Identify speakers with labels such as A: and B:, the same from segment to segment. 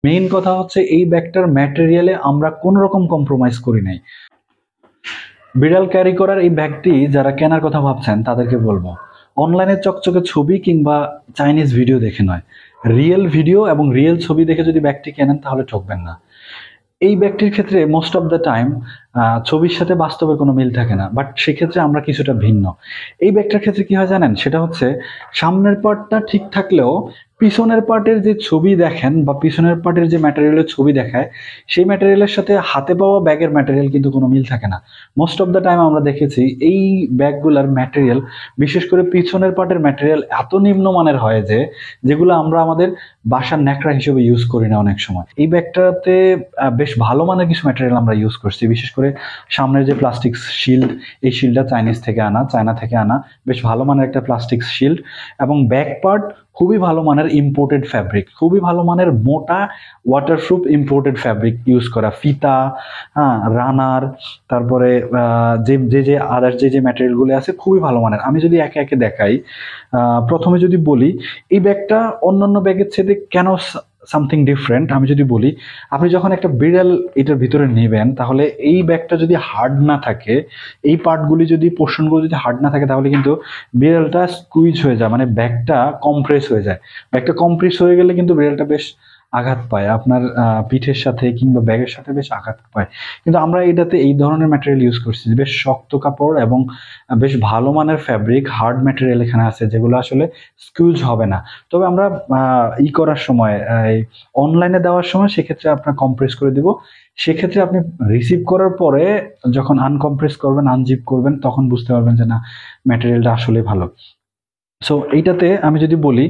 A: Main কথা হচ্ছে এই ব্যাগটার ম্যাটেরিয়ালে আমরা কোনো রকম কম্প্রোমাইজ করি নাই। বিড়াল ক্যারি করার এই ব্যাগটি যারা কেনার কথা ভাবছেন তাদেরকে বলবো, অনলাইনে চকচকে ছবি কিংবা চাইনিজ ভিডিও দেখে নয়, রিয়েল ভিডিও এবং রিয়েল ছবি দেখে যদি ব্যাগটি কেনেন তাহলে ঠকবেন না। এই ব্যাগটির ক্ষেত্রে মোস্ট অফ দ্য টাইম ছবির সাথে বাস্তবের কোনো মিল থাকে না, বাট সেক্ষেত্রে আমরা কিছুটা ভিন্ন। এই ব্যাগটার ক্ষেত্রে কি হয় জানেন, সেটা হচ্ছে সামনের পার্টটা ঠিক থাকলেও পিছনের পার্টের যে ছবি দেখেন বা পিছনের পার্টের যে ম্যাটেরিয়ালের ছবি দেখায় সেই ম্যাটেরিয়ালের সাথে হাতে পাওয়া ব্যাগের ম্যাটেরিয়াল কিন্তু কোনো মিল থাকে না। মোস্ট অফ দ্য টাইম আমরা দেখেছি এই ব্যাগগুলোর ম্যাটেরিয়াল, বিশেষ করে পিছনের পার্টের ম্যাটেরিয়াল এত নিম্নমানের হয় যে যেগুলো আমরা আমাদের বাসার ন্যাকড়া হিসেবে ইউজ করি না অনেক সময়। এই ব্যাগটাতে বেশ ভালো মানের কিছু ম্যাটেরিয়াল আমরা ইউজ করছি, বিশেষ করে সামনের যে প্লাস্টিক শিল্ড, এই শিল্ডটা চায়না থেকে আনা বেশ ভালো মানের একটা প্লাস্টিক শিল্ড, এবং ব্যাক পার্ট খুবই ভালো মানের ইম্পোর্টেড ফ্যাব্রিক, খুবই ভালো মানের মোটা ওয়াটারপ্রুফ ইম্পোর্টেড ফ্যাব্রিক ইউজ করা, ফিতা, হ্যাঁ, রানার, তারপরে যে আদার যে ম্যাটেরিয়ালগুলো আছে খুবই ভালো মানের। আমি যদি একে একে দেখাই, প্রথমে যদি বলি এই ব্যাগটা অন্যান্য ব্যাগের চেয়ে কেন সামথিং ডিফারেন্ট, আমি যদি বলি, আপনি যখন একটা বিড়াল এটার ভিতরে নেবেন তাহলে এই ব্যাগটা যদি হার্ড না থাকে, এই পার্টগুলি যদি পোর্শনগুলো যদি হার্ড না থাকে তাহলে কিন্তু বিড়ালটা স্কুইজ হয়ে যায়, মানে ব্যাগটা কম্প্রেস হয়ে যায়। ব্যাগটা কম্প্রেস হয়ে গেলে কিন্তু বিড়ালটা বেশ আঘাত পায়, আপনার পিঠের সাথে কিংবা ব্যাগের সাথে বেশ আঘাত পায়। কিন্তু আমরা এটাতে এই ধরনের ম্যাটেরিয়াল ইউজ করছি, বেশ শক্ত কাপড় এবং বেশ ভালো মানের ফ্যাব্রিক, হার্ড ম্যাটেরিয়াল এখানে আছে যেগুলো আসলে স্কুইজ হবে না। তবে আমরা করার সময়, অনলাইনে দেওয়ার সময় সেক্ষেত্রে আপনার কম্প্রেস করে দিব, সেক্ষেত্রে আপনি রিসিভ করার পরে যখন আনকম্প্রেস করবেন, আনজিপ করবেন, তখন বুঝতে পারবেন যে না, ম্যাটেরিয়ালটা আসলে ভালো। সো এইটাতে আমি যদি বলি,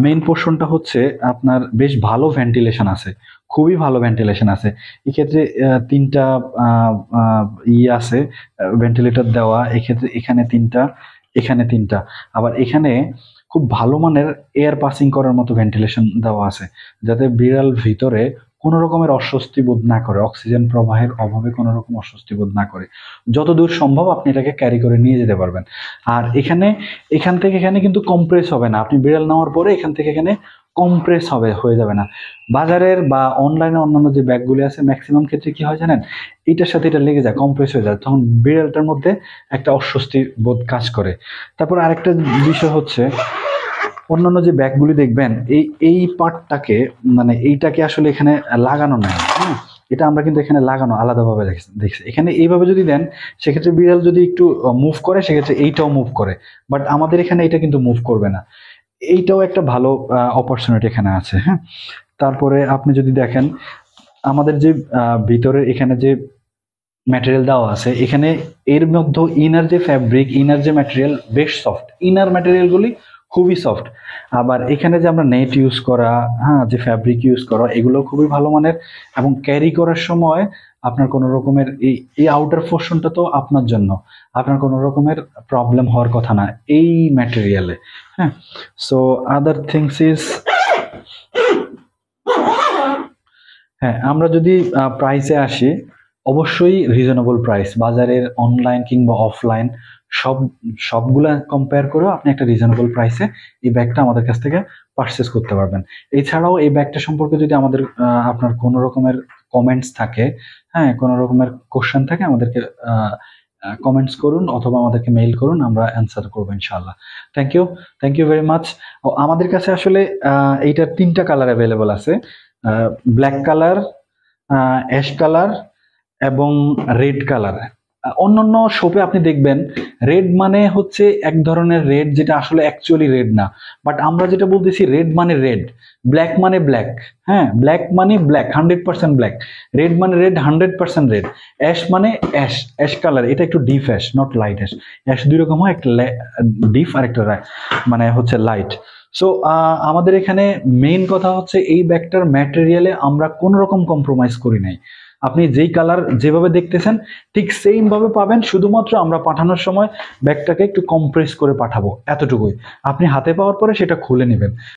A: মেইন পোর্শনটা হচ্ছে আপনার বেশ ভালো ভেন্টিলেশন আছে, খুবই ভালো ভেন্টিলেশন আছে। এক্ষেত্রে তিনটা আছে ভেন্টিলেটর দেওয়া, এক্ষেত্রে এখানে তিনটা, আবার এখানে খুব ভালো মানের এয়ার পাসিং করার মতো ভেন্টিলেশন দেওয়া আছে, যাতে বিড়াল ভিতরে কোনো রকমের অস্বস্তি বোধ না করে, অক্সিজেন প্রবাহের অভাবে কোনো রকম অস্বস্তি বোধ না করে। যতদূর সম্ভব আপনি এটাকে ক্যারি করে নিয়ে যেতে পারবেন। আর এখান থেকে এখানে কিন্তু কম্প্রেস হবে না, আপনি বিড়াল নেওয়ার পরে এখান থেকে এখানে কম্প্রেস হয়ে যাবে না। বাজারের বা অনলাইনে অন্যান্য যে ব্যাগগুলি আছে ম্যাক্সিমাম ক্ষেত্রে কি হয় জানেন, এটার সাথে এটা লেগে যায়, কম্প্রেস হয়ে যায়, তখন বিড়ালটার মধ্যে একটা অস্বস্তি বোধ কাজ করে। তারপর আরেকটা বিষয় হচ্ছে, অন্যান্য যে ব্যাগগুলি দেখবেন এই পার্টটাকে, মানে এইটাকে আসলে এখানে লাগানো নাই, হ্যাঁ, এটা আমরা কিন্তু এখানে লাগানো আলাদাভাবে দেখছি। এখানে এইভাবে যদি দেন সেক্ষেত্রে বিড়াল যদি একটু মুভ করে সেক্ষেত্রে এইটাও মুভ করে, বাট আমাদের এখানে এটা কিন্তু মুভ করবে না। এইটাও একটা ভালো অপরচুনিটি এখানে আছে, হ্যাঁ। তারপরে আপনি যদি দেখেন আমাদের যে ভিতরে এখানে যে ম্যাটেরিয়াল দেওয়া আছে, এখানে এর মধ্যে ইনার যে ফ্যাব্রিক, ইনার যে ম্যাটেরিয়াল বেশ সফট, ইনার ম্যাটেরিয়ালগুলি খুবই সফট। আবার এখানে যে আমরা নেট ইউজ করা, হ্যাঁ, যে ফ্যাব্রিক ইউজ করা, এগুলো খুবই ভালো মানের, এবং ক্যারি করার সময় আপনার কোনো রকমের এই আউটার পোর্শনটা তো আপনার জন্য, আপনার কোনো রকমের প্রবলেম হওয়ার কথা না এই ম্যাটেরিয়ালে, হ্যাঁ। সো আদার থিংস ইজ, হ্যাঁ, আমরা যদি প্রাইসে আসি, অবশ্যই রিজনেবল প্রাইস, বাজারের অনলাইন কিংবা অফলাইন সবগুলা কম্পেয়ার করেও আপনি একটা রিজনেবল প্রাইসে এই ব্যাগটা আমাদের কাছ থেকে পারচেস করতে পারবেন। এছাড়াও এই ব্যাগটা সম্পর্কে যদি আমাদের আপনার কোনো রকমের কমেন্টস থাকে, হ্যাঁ, কোনো রকমের কোশ্চেন থাকে, আমাদেরকে কমেন্টস করুন অথবা আমাদেরকে মেইল করুন, আমরা অ্যান্সার করবো ইনশাআল্লাহ। Thank you very much. আমাদের কাছে আসলে এইটার 3টা কালার অ্যাভেলেবল আছে, ব্ল্যাক কালার, অ্যাশ কালার এবং রেড কালার। অন্যান্য শপে আপনি দেখবেন রেড মানে হচ্ছে এক ধরনের রেড, যেটা আসলে অ্যাকচুয়ালি রেড না, বাট আমরা যেটা বলতেছি রেড মানে রেড, ব্ল্যাক মানে ব্ল্যাক, হ্যাঁ, ব্ল্যাক মানে ব্ল্যাক 100% ব্ল্যাক, রেড মানে রেড 100% রেড, অ্যাশ মানে অ্যাশ কালার, এটা একটু deep ash, not light ash. Ash দুই রকম হয়, একটা ডিপ আর একটা মানে হচ্ছে লাইট। সো আমাদের এখানে মেইন কথা হচ্ছে এই ব্যাগটার ম্যাটেরিয়ালে আমরা কোনো রকম কম্প্রোমাইজ করি নাই। আপনি যেই কালার যেভাবে দেখতেছেন ঠিক সেম ভাবে পাবেন, শুধুমাত্র আমরা পাঠানোর সময় ব্যাগটাকে একটু কম্প্রেস করে পাঠাবো, এতটুকুই। আপনি হাতে পাওয়ার পরে সেটা খুলে নেবেন।